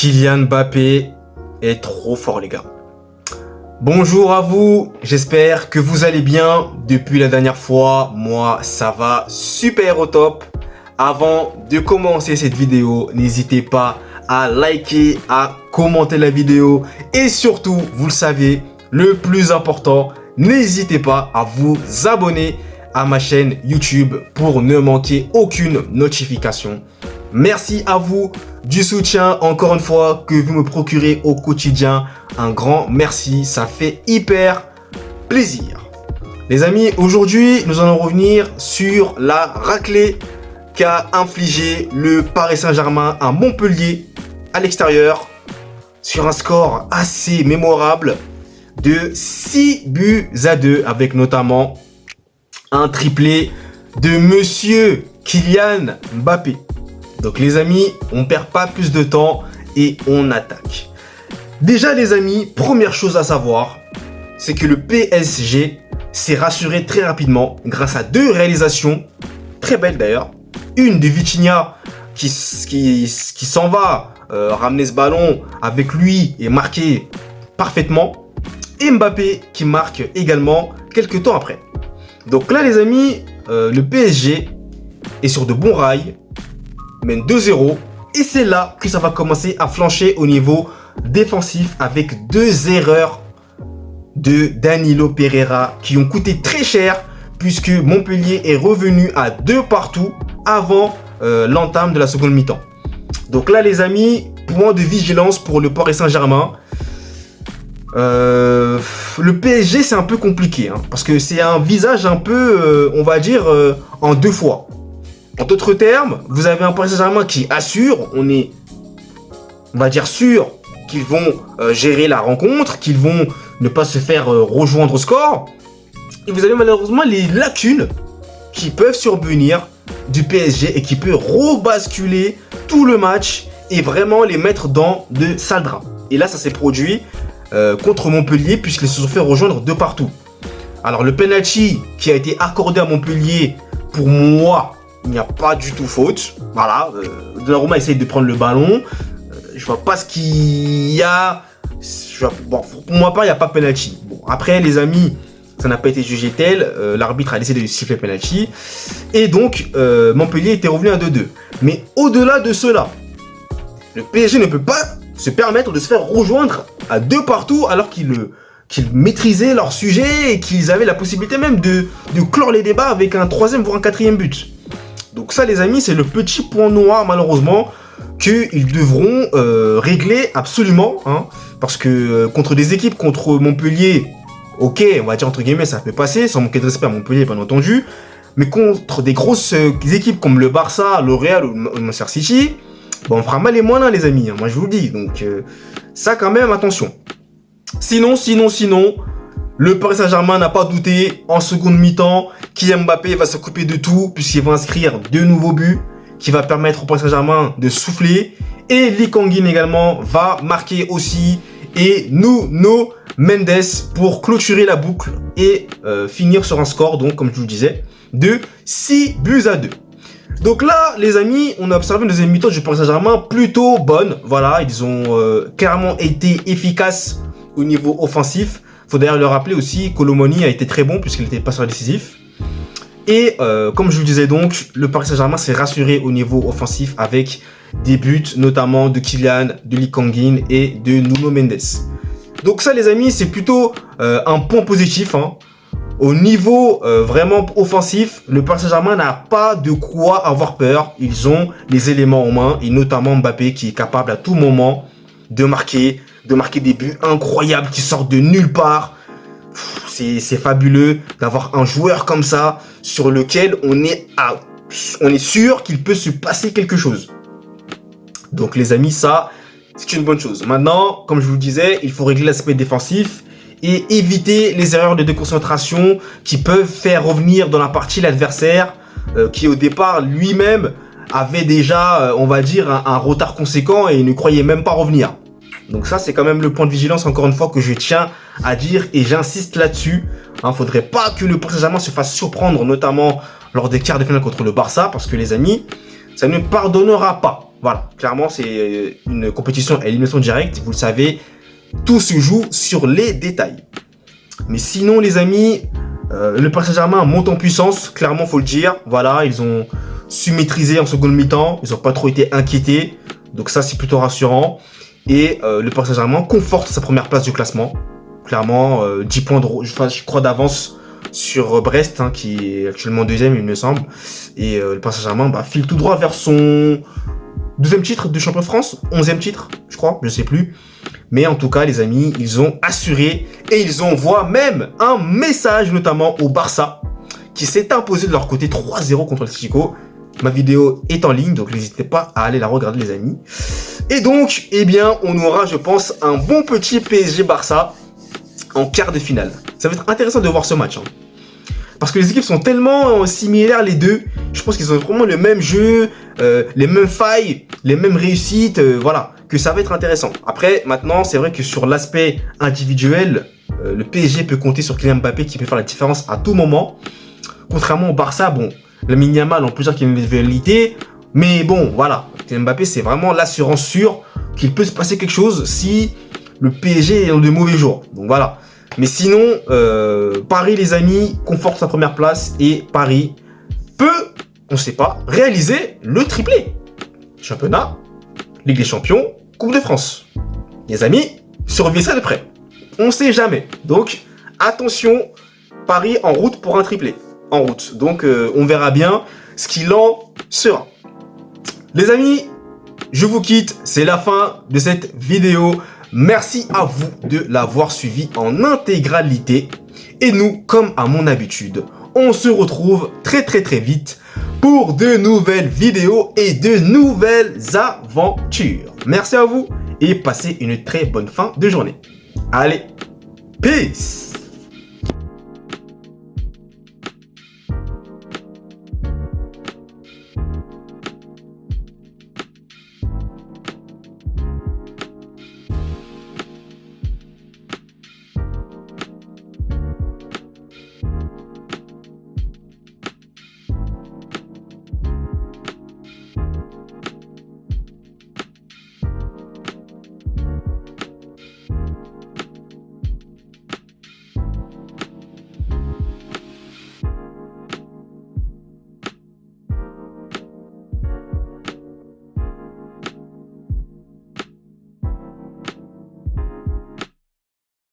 Kylian Mbappé est trop fort, les gars. Bonjour à vous, j'espère que vous allez bien. Depuis la dernière fois, moi ça va super au top. Avant de commencer cette vidéo, n'hésitez pas à liker, à commenter la vidéo et surtout, vous le savez, le plus important, n'hésitez pas à vous abonner à ma chaîne YouTube pour ne manquer aucune notification. Merci à vous du soutien encore une fois que vous me procurez au quotidien. Un grand merci, ça fait hyper plaisir. Les amis, aujourd'hui, nous allons revenir sur la raclée qu'a infligé le Paris Saint-Germain à Montpellier à l'extérieur sur un score assez mémorable de 6-2 avec notamment un triplé de Monsieur Kylian Mbappé. Donc les amis, on perd pas plus de temps et on attaque. Déjà les amis, première chose à savoir, c'est que le PSG s'est rassuré très rapidement grâce à deux réalisations, très belles d'ailleurs. Une de Vitinha qui s'en va ramener ce ballon avec lui et marquer parfaitement. Et Mbappé qui marque également quelques temps après. Donc là les amis, le PSG est sur de bons rails, mène 2-0 et c'est là que ça va commencer à flancher au niveau défensif avec deux erreurs de Danilo Pereira qui ont coûté très cher puisque Montpellier est revenu à 2 partout avant l'entame de la seconde mi-temps. Donc là les amis, point de vigilance pour le Paris Saint-Germain. Le PSG c'est un peu compliqué parce que c'est un visage un peu on va dire en deux fois. En d'autres termes, vous avez un Paris Saint-Germain qui assure, on va dire sûr qu'ils vont gérer la rencontre, qu'ils vont ne pas se faire rejoindre au score. Et vous avez malheureusement les lacunes qui peuvent survenir du PSG et qui peuvent rebasculer tout le match et vraiment les mettre dans de sales draps. Et là, ça s'est produit contre Montpellier puisqu'ils se sont fait rejoindre de partout. Alors le penalty qui a été accordé à Montpellier, pour moi, il n'y a pas du tout faute. Voilà, Donnarumma essaye de prendre le ballon. Je vois pas ce qu'il y a. Bon, pour moi, il n'y a pas penalty. Bon, après, les amis, ça n'a pas été jugé tel. L'arbitre a décidé de siffler penalty. Et donc, Montpellier était revenu à 2-2. Mais au-delà de cela, le PSG ne peut pas se permettre de se faire rejoindre à 2 partout alors qu'ils maîtrisaient leur sujet et qu'ils avaient la possibilité même de clore les débats avec un 3e voire un 4e but. Donc ça les amis, c'est le petit point noir malheureusement qu'ils devront régler absolument. Parce que contre des équipes, contre Montpellier, ok, on va dire entre guillemets, ça peut passer, sans manquer de respect à Montpellier bien entendu. Mais contre des grosses équipes comme le Barça, le Real ou le Manchester City, bon, on fera mal et moins les amis, moi je vous le dis. Donc ça quand même, attention. Sinon, le Paris Saint-Germain n'a pas douté. En seconde mi-temps, Kylian Mbappé va s'occuper de tout puisqu'il va inscrire 2 nouveaux buts qui va permettre au Paris Saint-Germain de souffler. Et Lee Kang-in également va marquer aussi. Et Nuno Mendes pour clôturer la boucle et finir sur un score, donc comme je vous le disais, de 6-2. Donc là, les amis, on a observé une deuxième mi-temps du Paris Saint-Germain plutôt bonne. Voilà, ils ont clairement été efficaces au niveau offensif. Faut d'ailleurs le rappeler aussi, Colomoni a été très bon puisqu'il était passeur décisif. Et comme je vous le disais donc, le Paris Saint-Germain s'est rassuré au niveau offensif avec des buts notamment de Kylian, de Lee Kang-in et de Nuno Mendes. Donc ça les amis, c'est plutôt un point positif. Au niveau vraiment offensif, le Paris Saint-Germain n'a pas de quoi avoir peur. Ils ont les éléments en main et notamment Mbappé qui est capable à tout moment de marquer des buts incroyables qui sortent de nulle part. C'est fabuleux d'avoir un joueur comme ça sur lequel on est sûr qu'il peut se passer quelque chose. Donc les amis, ça, c'est une bonne chose. Maintenant, comme je vous le disais, il faut régler l'aspect défensif et éviter les erreurs de déconcentration qui peuvent faire revenir dans la partie l'adversaire qui au départ lui-même avait déjà, on va dire, un retard conséquent et ne croyait même pas revenir. Donc ça, c'est quand même le point de vigilance, encore une fois, que je tiens à dire et j'insiste là-dessus. Faudrait pas que le Paris Saint-Germain se fasse surprendre, notamment lors des quarts de finale contre le Barça, parce que les amis, ça ne pardonnera pas. Voilà, clairement, c'est une compétition à élimination directe. Vous le savez, tout se joue sur les détails. Mais sinon, les amis, le Paris Saint-Germain monte en puissance. Clairement, faut le dire. Voilà, ils ont su maîtriser en seconde mi-temps. Ils n'ont pas trop été inquiétés. Donc ça, c'est plutôt rassurant. Et le Paris Saint-Germain conforte sa première place du classement. Clairement, 10 points je crois d'avance sur Brest, hein, qui est actuellement deuxième, il me semble. Et le Paris Saint-Germain file tout droit vers son deuxième titre de champion de France, 11e titre, je crois, je sais plus. Mais en tout cas, les amis, ils ont assuré et ils envoient même un message, notamment au Barça, qui s'est imposé de leur côté 3-0 contre l'Atlético. Ma vidéo est en ligne, donc n'hésitez pas à aller la regarder, les amis. Et donc, eh bien, on aura, je pense, un bon petit PSG-Barça en quart de finale. Ça va être intéressant de voir ce match, hein. Parce que les équipes sont tellement similaires, les deux. Je pense qu'ils ont vraiment le même jeu, les mêmes failles, les mêmes réussites, voilà, que ça va être intéressant. Après, maintenant, c'est vrai que sur l'aspect individuel, le PSG peut compter sur Kylian Mbappé qui peut faire la différence à tout moment. Contrairement au Barça, bon, Lamine Yamal, on peut dire qu'il y a une rivalité, mais bon, voilà, Kylian Mbappé, c'est vraiment l'assurance sûre qu'il peut se passer quelque chose si le PSG est dans de mauvais jours. Donc voilà. Mais sinon, Paris, les amis, conforte sa première place et Paris peut, on ne sait pas, réaliser le triplé. Championnat, Ligue des Champions, Coupe de France. Les amis, surveillez ça de près. On ne sait jamais. Donc, attention, Paris en route pour un triplé. En route. Donc, on verra bien ce qu'il en sera. Les amis, je vous quitte. C'est la fin de cette vidéo. Merci à vous de l'avoir suivi en intégralité. Et nous, comme à mon habitude, on se retrouve très vite pour de nouvelles vidéos et de nouvelles aventures. Merci à vous et passez une très bonne fin de journée. Allez, peace!